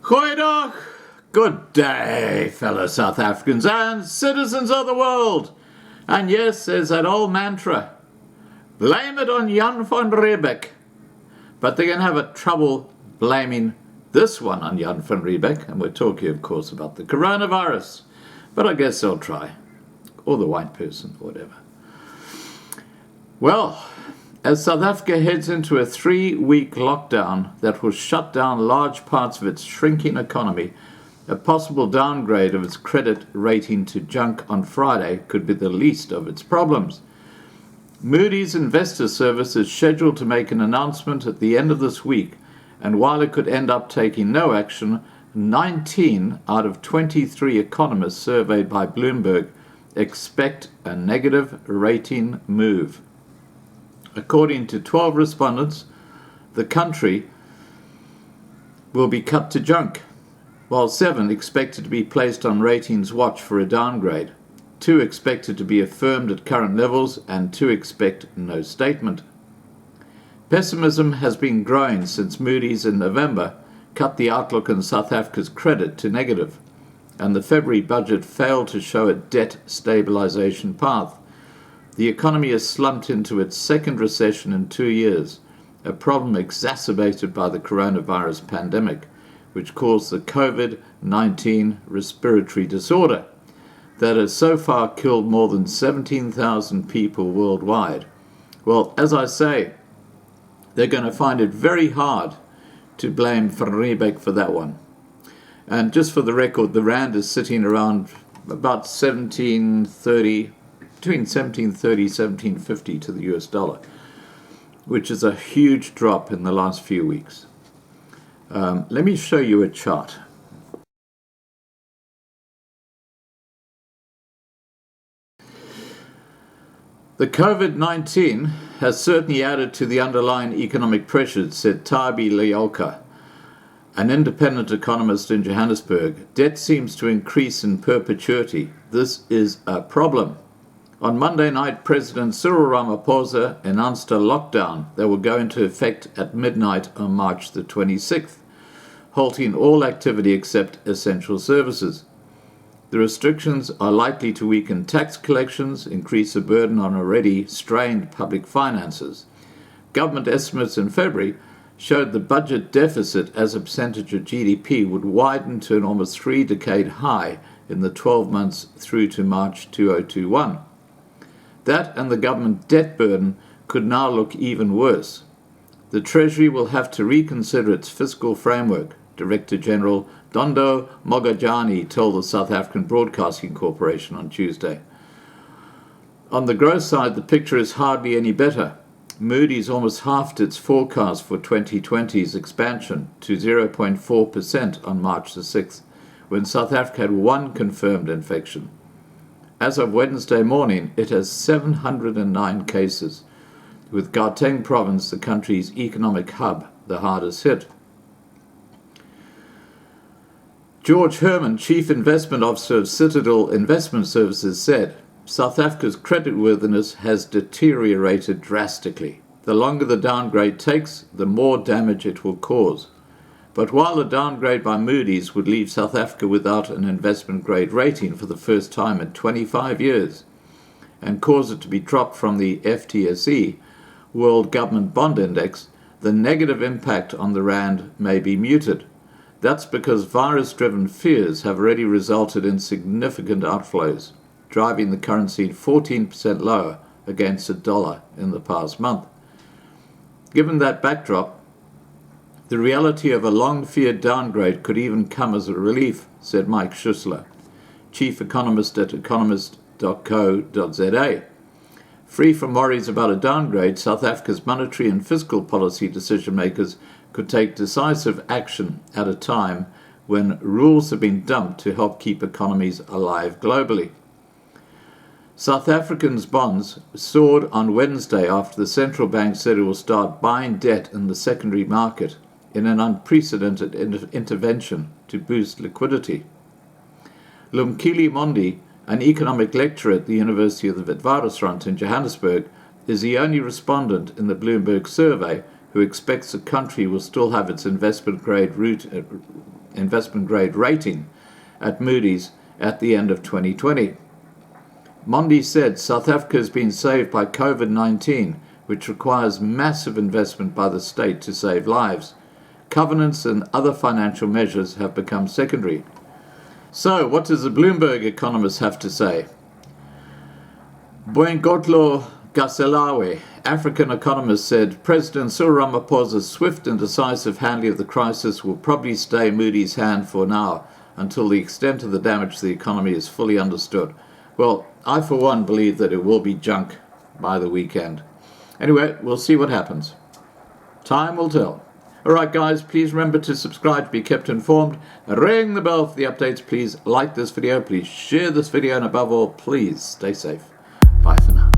Goeiedag! Good day, fellow South Africans and citizens of the world. And yes, there's that old mantra, blame it on Jan van Riebeck. But they're going to have a trouble blaming this one on Jan van Riebeck, and we're talking, of course, about the coronavirus. But I guess they'll try, or the white person, or whatever. Well, as South Africa heads into a 3-week lockdown that will shut down large parts of its shrinking economy, a possible downgrade of its credit rating to junk on Friday could be the least of its problems. Moody's Investor Service is scheduled to make an announcement at the end of this week, and while it could end up taking no action, 19 out of 23 economists surveyed by Bloomberg expect a negative rating move. According to 12 respondents, the country will be cut to junk, while 7 expected to be placed on ratings watch for a downgrade, 2 expected to be affirmed at current levels, and 2 expect no statement. Pessimism has been growing since Moody's in November cut the outlook on South Africa's credit to negative, and the February budget failed to show a debt stabilization path. The economy has slumped into its second recession in 2 years, a problem exacerbated by the coronavirus pandemic, which caused the COVID-19 respiratory disorder that has so far killed more than 17,000 people worldwide. Well, as I say, they're going to find it very hard to blame Van Riebeck for that one. And just for the record, the rand is sitting around about 1730, between 1730 and 1750 to the US dollar, which is a huge drop in the last few weeks. Let me show you a chart. The COVID-19 has certainly added to the underlying economic pressures, said Tabi Leoka, an independent economist in Johannesburg. Debt seems to increase in perpetuity. This is a problem. On Monday night, President Cyril Ramaphosa announced a lockdown that will go into effect at midnight on March the 26th, halting all activity except essential services. The restrictions are likely to weaken tax collections, increase the burden on already strained public finances. Government estimates in February showed the budget deficit as a percentage of GDP would widen to an almost 3-decade high in the 12 months through to March 2021. That and the government debt burden could now look even worse. The Treasury will have to reconsider its fiscal framework, Director General Dondo Mogajani told the South African Broadcasting Corporation on Tuesday. On the growth side, the picture is hardly any better. Moody's almost halved its forecast for 2020's expansion to 0.4% on March the 6th, when South Africa had 1 confirmed infection. As of Wednesday morning, it has 709 cases, with Gauteng province, the country's economic hub, the hardest hit. George Herman, Chief Investment Officer of Citadel Investment Services, said, South Africa's creditworthiness has deteriorated drastically. The longer the downgrade takes, the more damage it will cause. But while a downgrade by Moody's would leave South Africa without an investment-grade rating for the first time in 25 years, and cause it to be dropped from the FTSE, World Government Bond Index, the negative impact on the rand may be muted. That's because virus-driven fears have already resulted in significant outflows, driving the currency 14% lower against the dollar in the past month. Given that backdrop, the reality of a long-feared downgrade could even come as a relief, said Mike Schussler, chief economist at economist.co.za. Free from worries about a downgrade, South Africa's monetary and fiscal policy decision-makers could take decisive action at a time when rules have been dumped to help keep economies alive globally. South Africans' bonds soared on Wednesday after the central bank said it will start buying debt in the secondary market in an unprecedented intervention to boost liquidity. Lumkile Moody, an economic lecturer at the University of the Witwatersrand in Johannesburg, is the only respondent in the Bloomberg survey who expects the country will still have its investment grade rating at Moody's at the end of 2020. Moody said South Africa has been saved by COVID-19, which requires massive investment by the state to save lives. Covenants and other financial measures have become secondary. So, what does the Bloomberg economist have to say? Boenkotlo Gaselawe, African economist, said President Cyril Ramaphosa's swift and decisive handling of the crisis will probably stay Moody's hand for now, until the extent of the damage to the economy is fully understood. Well, I for one believe that it will be junk by the weekend. Anyway, we'll see what happens. Time will tell. Alright guys, please remember to subscribe to be kept informed. Ring the bell for the updates. Please like this video. Please share this video. And above all, please stay safe. Bye for now.